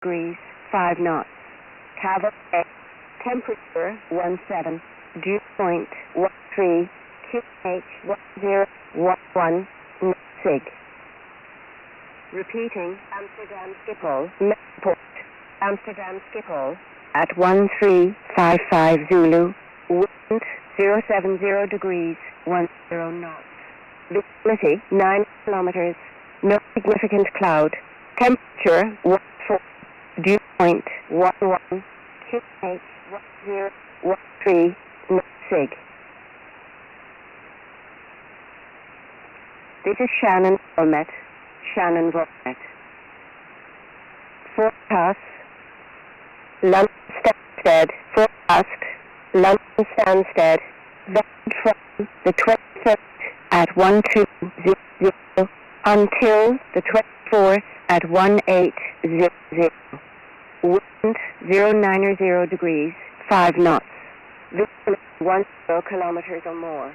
degrees, 5 knots. Cavalry, temperature 17, dew point 13, QH 1011, sig. Repeating, Amsterdam Schiphol, Melport, Amsterdam Schiphol, at 1355 Zulu, wind 070 degrees, 10 knots. Visibility 9 kilometers, no significant cloud, temperature 14, dew point 11, QH 1013, sig. This is Shannon Volmet. Shannon Volmet. Forecast, London Stansted. Forecast, London Stansted. Valid from the 21st at 1200 until the 24th at 1800. Wind 090 degrees, 5 knots. Visibility 10 kilometers or more.